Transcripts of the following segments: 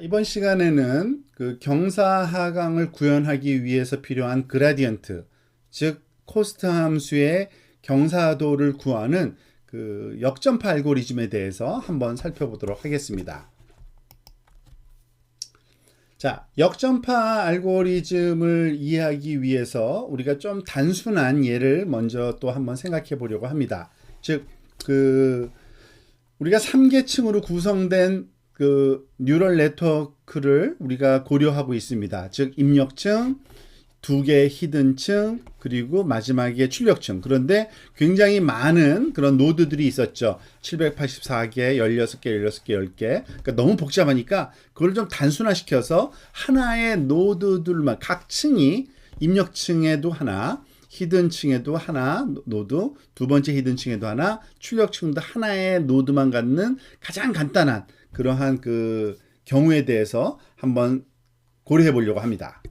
이번 시간에는 그 경사하강을 구현하기 위해서 필요한 그라디언트, 즉 코스트 함수의 경사도를 구하는 그 역전파 알고리즘에 대해서 한번 살펴보도록 하겠습니다. 자, 역전파 알고리즘을 이해하기 위해서 우리가 좀 단순한 예를 먼저 또 한번 생각해 보려고 합니다. 즉, 우리가 3계층으로 구성된 그 뉴럴 네트워크를 우리가 고려하고 있습니다. 즉 입력층, 두 개의 히든층, 그리고 마지막에 출력층. 그런데 굉장히 많은 그런 노드들이 있었죠. 784개, 16개, 16개, 10개. 그러니까 너무 복잡하니까 그걸 좀 단순화시켜서 하나의 노드들만, 각 층이 입력층에도 하나, 히든층에도 하나 노드, 두 번째 히든층에도 하나, 출력층도 하나의 노드만 갖는 가장 간단한 그러한 그 경우에 대해서 한번 고려해 보려고 합니다.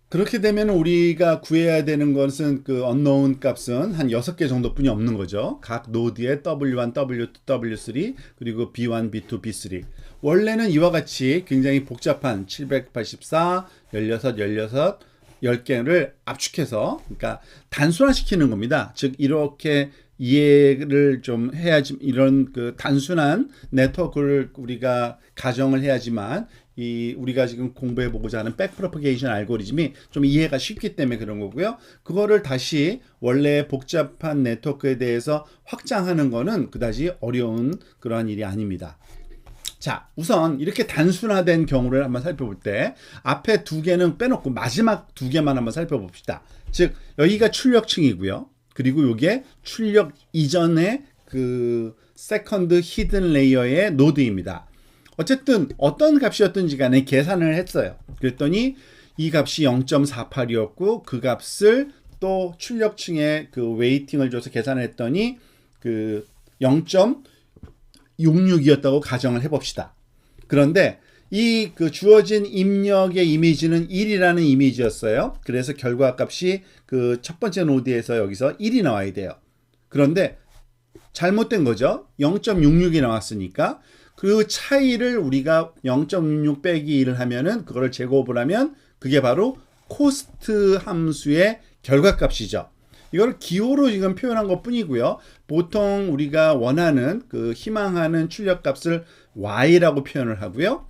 그렇게 되면 우리가 구해야 되는 것은 그 unknown 값은 한 6개 정도뿐이 없는 거죠. 각 노드에 W1, W2, W3 그리고 B1, B2, B3. 원래는 이와 같이 굉장히 복잡한 784, 16, 16, 10개를 압축해서 그러니까 단순화시키는 겁니다. 즉 이렇게 이해를 좀 해야지 이런 그 단순한 네트워크를 우리가 가정을 해야지만 이 우리가 지금 공부해 보고자 하는 백프로퍼게이션 알고리즘이 좀 이해가 쉽기 때문에 그런 거고요. 그거를 다시 원래 복잡한 네트워크에 대해서 확장하는 거는 그다지 어려운 그러한 일이 아닙니다. 자, 우선 이렇게 단순화된 경우를 한번 살펴볼 때 앞에 두 개는 빼놓고 마지막 두 개만 한번 살펴봅시다. 즉 여기가 출력층이고요. 그리고 이게 출력 이전의 그 세컨드 히든 레이어의 노드입니다. 어쨌든 어떤 값이었든지 간에 계산을 했어요. 그랬더니 이 값이 0.48이었고 그 값을 또 출력층에 그 웨이팅을 줘서 계산을 했더니 그 0.66이었다고 가정을 해봅시다. 그런데 이 그 주어진 입력의 이미지는 1이라는 이미지였어요. 그래서 결과 값이 그 첫 번째 노드에서 여기서 1이 나와야 돼요. 그런데 잘못된 거죠. 0.66이 나왔으니까 그 차이를 우리가 0.66 빼기 1을 하면은 그거를 제곱을 하면 그게 바로 코스트 함수의 결과값이죠. 이걸 기호로 지금 표현한 것 뿐이고요. 보통 우리가 원하는 그 희망하는 출력값을 y라고 표현을 하고요.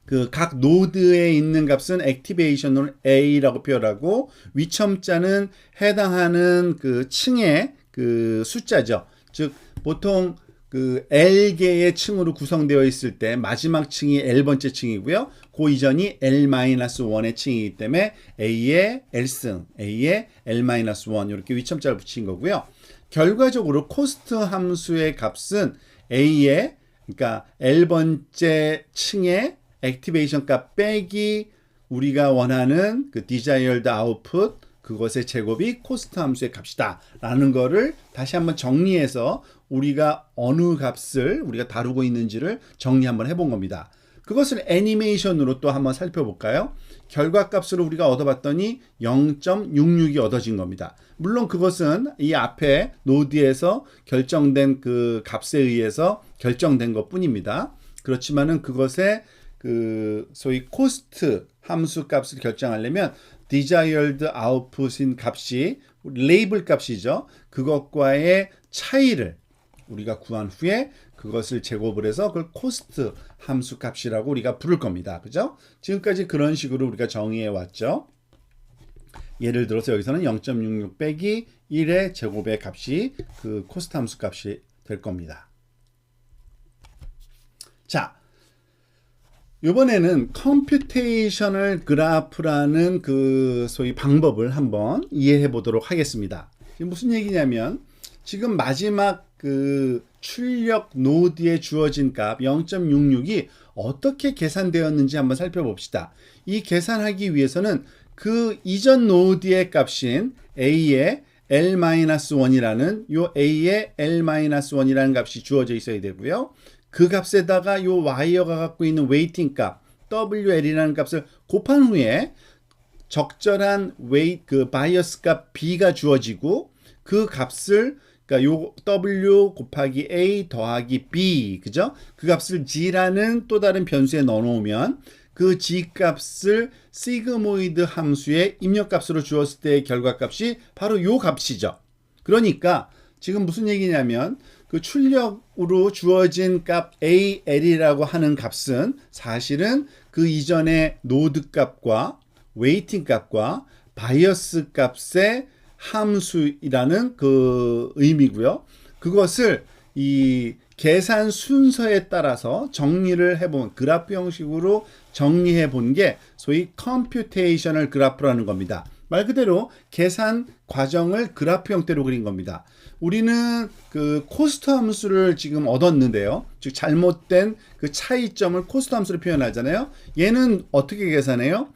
그 각 노드에 있는 값은 액티베이션을 a라고 표현하고 위첨자는 해당하는 그 층의 그 숫자죠. 즉 보통 그 L개의 층으로 구성되어 있을 때 마지막 층이 L번째 층이고요. 그 이전이 L-1의 층이기 때문에 A의 L승, A의 L-1 이렇게 위첨자를 붙인 거고요. 결과적으로 코스트 함수의 값은 A의 그러니까 L번째 층의 액티베이션 값 빼기 우리가 원하는 그 desired output 그것의 제곱이 코스트 함수의 값이다 라는 거를 다시 한번 정리해서 우리가 어느 값을 우리가 다루고 있는지를 정리 한번 해본 겁니다. 그것을 애니메이션으로 또 한번 살펴볼까요? 결과값으로 우리가 얻어봤더니 0.66이 얻어진 겁니다. 물론 그것은 이 앞에 노드에서 결정된 그 값에 의해서 결정된 것 뿐입니다. 그렇지만은 그것의 그 소위 코스트 함수 값을 결정하려면 desired output인 값이 레이블 값이죠. 그것과의 차이를 우리가 구한 후에 그것을 제곱을 해서 그걸 코스트 함수 값이라고 우리가 부를 겁니다. 그죠? 지금까지 그런 식으로 우리가 정의해 왔죠. 예를 들어서 여기서는 0.66 빼기 1의 제곱의 값이 그 코스트 함수 값이 될 겁니다. 자, 이번에는 컴퓨테이셔널 그래프라는 그 소위 방법을 한번 이해해 보도록 하겠습니다. 지금 무슨 얘기냐면 지금 마지막 그 출력 노드에 주어진 값 0.66이 어떻게 계산되었는지 한번 살펴봅시다. 이 계산하기 위해서는 그 이전 노드의 값인 A의 L-1이라는 요 A의 L-1이라는 값이 주어져 있어야 되고요. 그 값에다가 요 와이어가 갖고 있는 웨이팅 값 WL이라는 값을 곱한 후에 적절한 그 바이어스 값 B가 주어지고 그 값을 그러니까 요 W 곱하기 A 더하기 B 그죠? 그 값을 G라는 또 다른 변수에 넣어 놓으면 그 G 값을 시그모이드 함수의 입력값으로 주었을 때의 결과값이 바로 요 값이죠. 그러니까 지금 무슨 얘기냐면 그 출력으로 주어진 값 AL이라고 하는 값은 사실은 그 이전의 노드 값과 웨이팅 값과 바이어스 값의 함수이라는 그 의미고요. 그것을 이 계산 순서에 따라서 정리를 해본 그래프 형식으로 정리해 본 게 소위 컴퓨테이셔널 그래프라는 겁니다. 말 그대로 계산 과정을 그래프 형태로 그린 겁니다. 우리는 그 코스트 함수를 지금 얻었는데요. 즉 잘못된 그 차이점을 코스트 함수로 표현하잖아요. 얘는 어떻게 계산해요?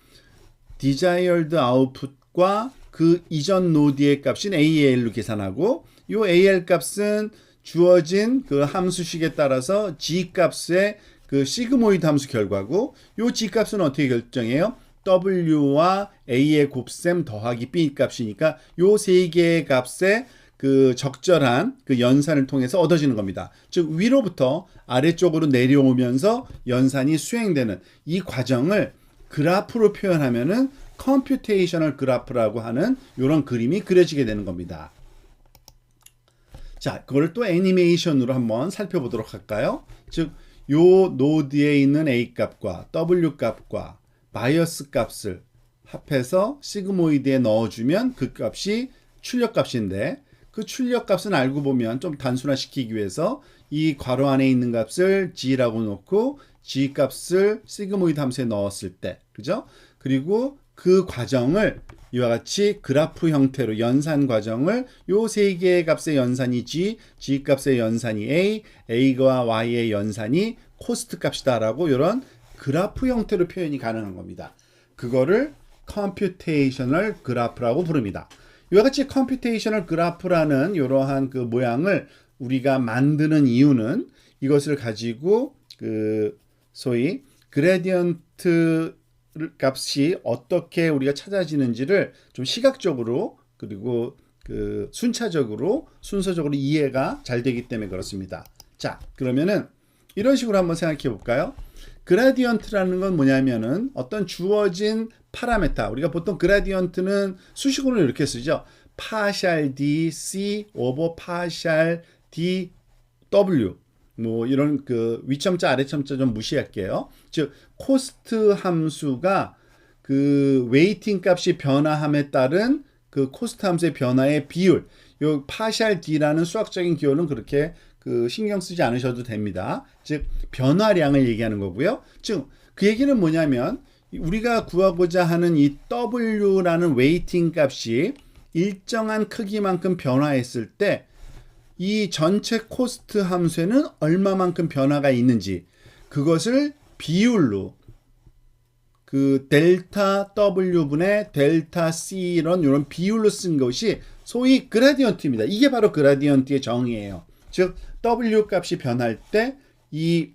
desired output과 그 이전 노드의 값인 AL로 계산하고 이 AL 값은 주어진 그 함수식에 따라서 G 값의 그 시그모이드 함수 결과고 이 G 값은 어떻게 결정해요? W와 A의 곱셈 더하기 B 값이니까 요 세 개의 값의 그 적절한 그 연산을 통해서 얻어지는 겁니다. 즉 위로부터 아래쪽으로 내려오면서 연산이 수행되는 이 과정을 그래프로 표현하면은 컴퓨테이셔널 그래프라고 하는 이런 그림이 그려지게 되는 겁니다. 자, 그걸 또 애니메이션으로 한번 살펴보도록 할까요? 즉, 요 노드에 있는 A 값과 W 값과 바이어스 값을 합해서 시그모이드에 넣어주면 그 값이 출력 값인데 그 출력 값은 알고 보면 좀 단순화시키기 위해서 이 괄호 안에 있는 값을 G라고 놓고 G 값을 시그모이드 함수에 넣었을 때, 그죠? 그리고 그 과정을 이와 같이 그래프 형태로 연산 과정을 요 세 개의 값의 연산이 G, G 값의 연산이 A, A와 Y의 연산이 코스트 값이다라고 이런 그래프 형태로 표현이 가능한 겁니다. 그거를 컴퓨테이셔널 그래프라고 부릅니다. 이와 같이 컴퓨테이셔널 그래프라는 이러한 그 모양을 우리가 만드는 이유는 이것을 가지고 그 소위 그레디언트 값이 어떻게 우리가 찾아지는지를 좀 시각적으로 그리고 그 순서적으로 이해가 잘 되기 때문에 그렇습니다. 자, 그러면은 이런 식으로 한번 생각해 볼까요? 그라디언트라는 건 뭐냐면은 어떤 주어진 파라메타, 우리가 보통 그라디언트는 수식어로 이렇게 쓰죠. 파샬 D C 오버 파샬 D W 뭐 이런 그 위첨자 아래첨자 좀 무시할게요. 즉 코스트 함수가 그 웨이팅 값이 변화함에 따른 그 코스트 함수의 변화의 비율, 요 파샬 D라는 수학적인 기호는 그렇게 그 신경 쓰지 않으셔도 됩니다. 즉 변화량을 얘기하는 거고요. 즉 그 얘기는 뭐냐면 우리가 구하고자 하는 이 W라는 웨이팅 값이 일정한 크기만큼 변화했을 때 이 전체 코스트 함수에는 얼마만큼 변화가 있는지 그것을 비율로 그 델타 W분의 델타 C 이런 비율로 쓴 것이 소위 그라디언트입니다. 이게 바로 그라디언트의 정의예요. 즉 W 값이 변할 때 이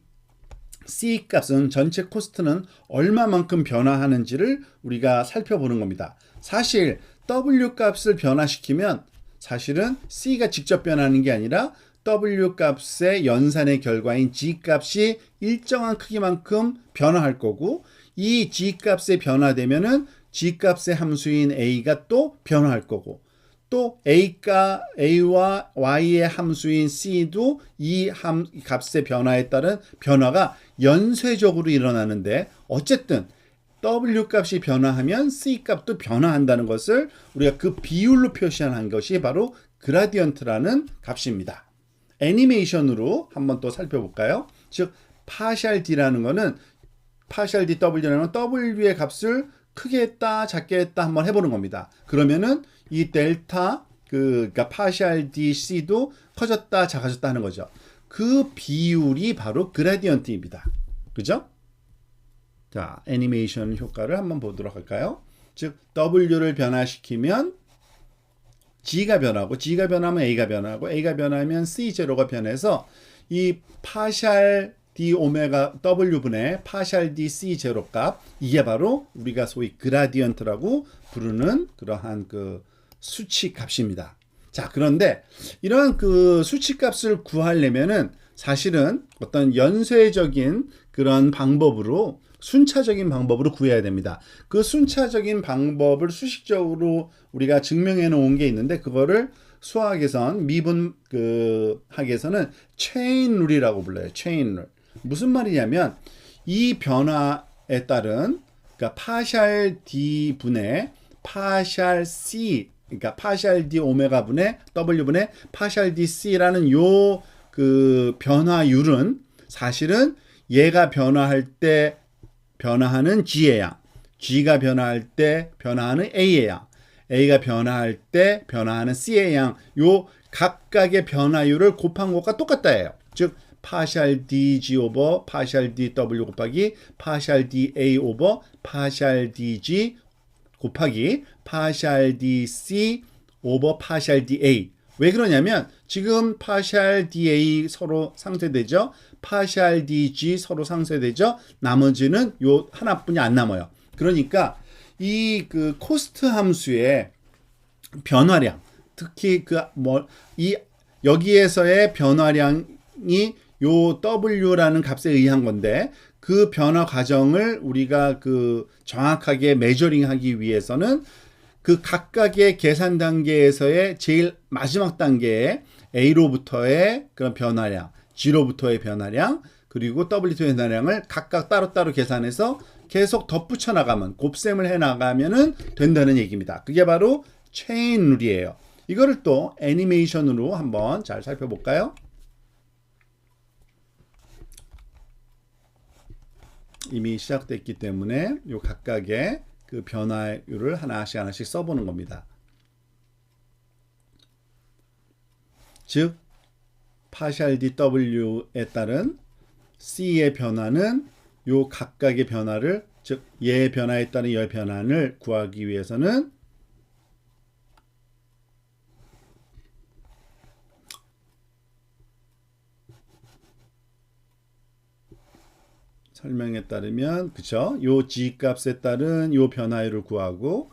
C 값은 전체 코스트는 얼마만큼 변화하는지를 우리가 살펴보는 겁니다. 사실 W 값을 변화시키면 사실은 C가 직접 변하는 게 아니라 W 값의 연산의 결과인 G 값이 일정한 크기만큼 변화할 거고 이 G 값에 변화되면은 G 값의 함수인 A가 또 변화할 거고 또 A와 Y의 함수인 C도 이 값의 변화에 따른 변화가 연쇄적으로 일어나는데 어쨌든 W 값이 변화하면 C 값도 변화한다는 것을 우리가 그 비율로 표시한 것이 바로 그라디언트라는 값입니다. 애니메이션으로 한번 또 살펴볼까요? 즉 파샬 D라는 거는 파샬 D W라는 W의 값을 크게 했다 작게 했다 한번 해보는 겁니다. 그러면은 이 델타 그러니까 파샬 D C도 커졌다 작아졌다 하는 거죠. 그 비율이 바로 그라디언트입니다. 그죠? 자, 애니메이션 효과를 한번 보도록 할까요? 즉 W를 변화시키면 G가 변하고 G가 변하면 A가 변하고 A가 변하면 C0가 변해서 이 파샬 D 오메가 W분의 파샬 D C0 값 이게 바로 우리가 소위 그라디언트라고 부르는 그러한 그 수치 값입니다. 자, 그런데 이런 그 수치값을 구하려면은 사실은 어떤 연쇄적인 그런 방법으로 순차적인 방법으로 구해야 됩니다. 그 순차적인 방법을 수식적으로 우리가 증명해 놓은 게 있는데 그거를 수학에선 미분 그 학에서는 체인 룰이라고 불러요. 체인 룰. 무슨 말이냐면 이 변화에 따른 그러니까 파샬 D 분의 파샬 C 그러니까 파샬 D 오메가 분의 W 분의 파샬 D C라는 요 그 변화율은 사실은 얘가 변화할 때 변화하는 G의 양, G가 변화할 때 변화하는 A의 양, A가 변화할 때 변화하는 C의 양, 요 각각의 변화율을 곱한 것과 똑같다예요. 즉 파샬 DG 오버 파샬 DW 곱하기 파샬 DA 오버 파샬 DG 곱하기 파샬 DC 오버 파샬 DA. 왜 그러냐면 지금 파샬 DA 서로 상쇄되죠. 파샬 DG 서로 상쇄되죠. 나머지는 요 하나뿐이 안 남아요. 그러니까 이 그 코스트 함수의 변화량, 특히 이 여기에서의 변화량이 요 W라는 값에 의한 건데 그 변화 과정을 우리가 그 정확하게 메저링하기 위해서는 그 각각의 계산 단계에서의 제일 마지막 단계에 A로부터의 그런 변화량, G로부터의 변화량, 그리고 W로부터의 변화량을 각각 따로따로 계산해서 계속 덧붙여 나가면, 곱셈을 해 나가면은 된다는 얘기입니다. 그게 바로 체인 룰이에요. 이거를 또 애니메이션으로 한번 잘 살펴볼까요? 이미 시작됐기 때문에 요 각각의 그 변화율을 하나씩 써보는 겁니다. 즉 파샬 DW에 따른 C의 변화는 요 각각의 변화를 즉 얘의 변화에 따른 얘의 변화를 구하기 위해서는 설명에 따르면 그쵸? 요 G 값에 따른 요 변화율을 구하고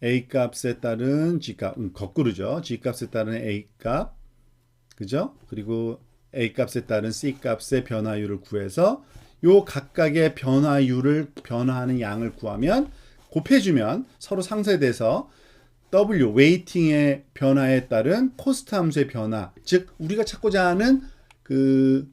A 값에 따른 G 값 거꾸로죠. G 값에 따른 A 값 그죠? 그리고 A 값에 따른 C 값의 변화율을 구해서 요 각각의 변화하는 양을 구하면 곱해주면 서로 상쇄돼서 W 웨이팅의 변화에 따른 코스트 함수의 변화 즉 우리가 찾고자 하는 그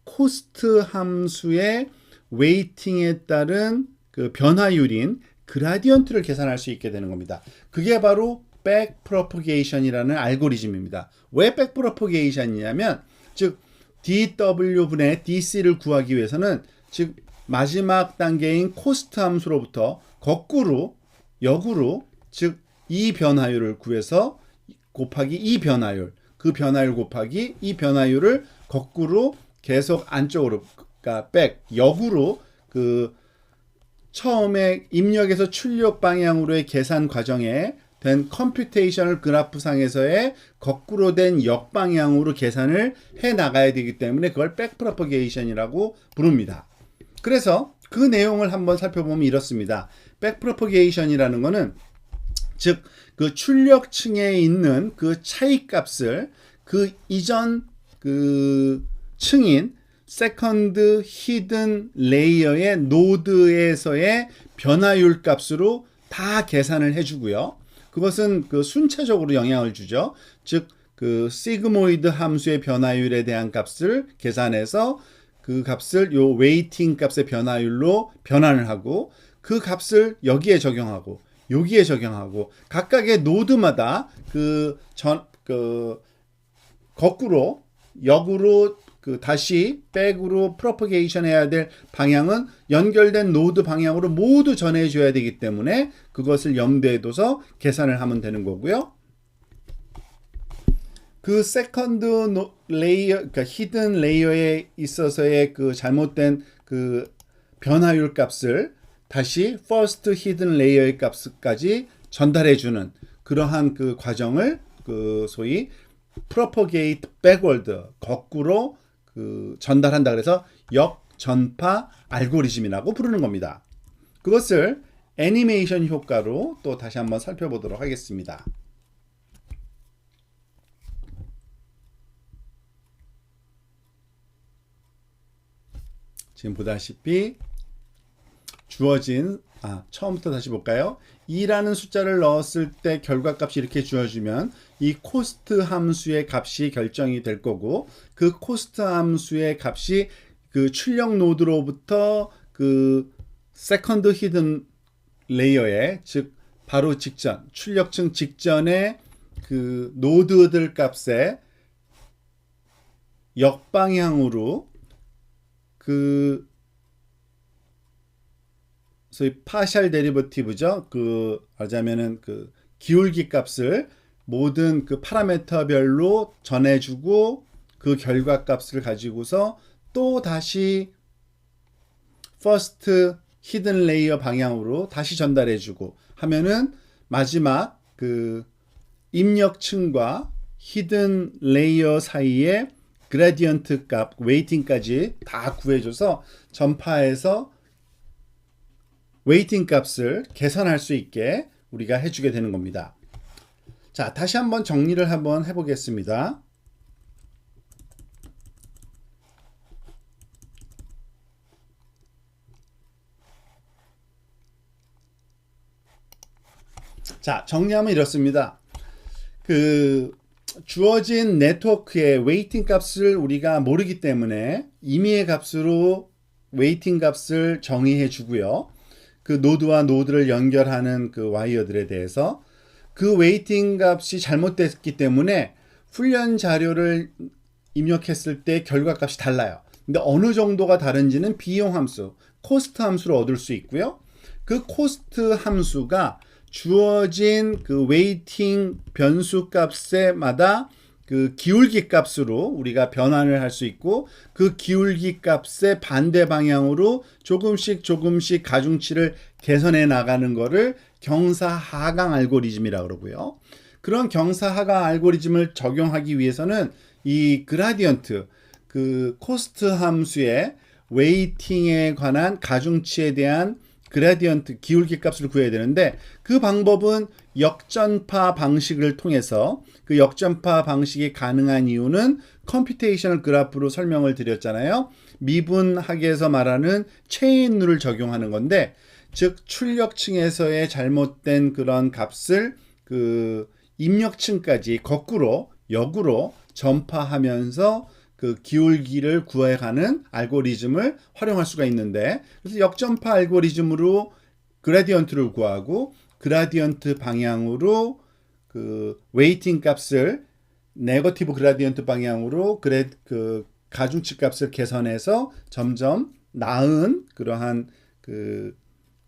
코스트 함수의 웨이팅에 따른 그 변화율인 그라디언트를 계산할 수 있게 되는 겁니다. 그게 바로 백프로포게이션이라는 알고리즘입니다. 왜 백프로포게이션이냐면 즉 dw분의 dc를 구하기 위해서는 즉 마지막 단계인 코스트 함수로부터 거꾸로 역으로 즉 이 변화율을 구해서 곱하기 이 변화율 그 변화율 곱하기 이 변화율을 거꾸로 계속 안쪽으로 그러니까 역으로 그 처음에 입력에서 출력 방향으로의 계산 과정에 된 컴퓨테이셔널 그래프상에서의 거꾸로 된 역방향으로 계산을 해 나가야 되기 때문에 그걸 백프로포게이션이라고 부릅니다. 그래서 그 내용을 한번 살펴보면 이렇습니다. 백프로포게이션이라는 거는 즉 그 출력층에 있는 그 차이값을 그 이전 그 층인 세컨드 히든 레이어의 노드에서의 변화율 값으로 다 계산을 해주고요. 그것은 그 순차적으로 영향을 주죠. 즉 그 시그모이드 함수의 변화율에 대한 값을 계산해서 그 값을 요 웨이팅 값의 변화율로 변환을 하고 그 값을 여기에 적용하고 여기에 적용하고 각각의 노드마다 거꾸로 역으로 그 다시 백으로 프로포게이션 해야 될 방향은 연결된 노드 방향으로 모두 전해줘야 되기 때문에 그것을 염두에 둬서 계산을 하면 되는 거고요. 그 세컨드 레이어, 그러니까 히든 레이어에 있어서의 그 잘못된 그 변화율 값을 다시 퍼스트 히든 레이어의 값까지 전달해주는 그러한 그 과정을 그 소위 propagate backward 거꾸로 그 전달한다 그래서 역전파 알고리즘이라고 부르는 겁니다. 그것을 애니메이션 효과로 또 다시 한번 살펴보도록 하겠습니다. 지금 보다시피 주어진 처음부터 다시 볼까요? 2라는 숫자를 넣었을 때 결과값이 이렇게 주어지면 이 코스트 함수의 값이 결정이 될 거고, 그 코스트 함수의 값이 그 출력 노드로부터 그 세컨드 히든 레이어에, 즉 바로 직전 출력층 직전에 그 노드들 값에 역방향으로 그 소위 파셜 데리버티브죠. 그 하자면은 그 기울기 값을 모든 그 파라미터별로 전해주고, 그 결과 값을 가지고서 또 다시 퍼스트 히든 레이어 방향으로 다시 전달해주고 하면은 마지막 그 입력층과 히든 레이어 사이에 그라디언트 값, 웨이팅까지 다 구해줘서 전파해서 웨이팅 값을 계산할 수 있게 우리가 해주게 되는 겁니다. 자, 다시 한번 정리를 한번 해보겠습니다. 자, 정리하면 이렇습니다. 그 주어진 네트워크의 웨이팅 값을 우리가 모르기 때문에 임의의 값으로 웨이팅 값을 정의해 주고요. 그 노드와 노드를 연결하는 그 와이어들에 대해서 그 웨이팅 값이 잘못됐기 때문에 훈련 자료를 입력했을 때 결과 값이 달라요. 근데 어느 정도가 다른지는 비용 함수, 코스트 함수로 얻을 수 있고요. 그 코스트 함수가 주어진 그 웨이팅 변수 값에마다 그 기울기 값으로 우리가 변환을 할 수 있고, 그 기울기 값의 반대 방향으로 조금씩 가중치를 개선해 나가는 거를 경사하강 알고리즘이라고 그러고요. 그런 경사하강 알고리즘을 적용하기 위해서는 이 그라디언트, 그 코스트 함수의 웨이팅에 관한 가중치에 대한 그라디언트 기울기 값을 구해야 되는데, 그 방법은 역전파 방식을 통해서, 그 역전파 방식이 가능한 이유는 컴퓨테이셔널 그래프로 설명을 드렸잖아요. 미분학에서 말하는 체인 룰을 적용하는 건데, 즉 출력층에서의 잘못된 그런 값을 그 입력층까지 거꾸로 역으로 전파하면서 그 기울기를 구해가는 알고리즘을 활용할 수가 있는데, 그래서 역전파 알고리즘으로 그라디언트를 구하고, 그라디언트 방향으로 그 웨이팅 값을 네거티브 그라디언트 방향으로 그 가중치 값을 개선해서 점점 나은 그러한 그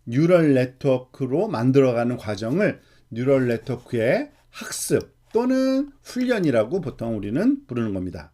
뉴럴 네트워크로 만들어가는 과정을 뉴럴 네트워크의 학습 또는 훈련이라고 보통 우리는 부르는 겁니다.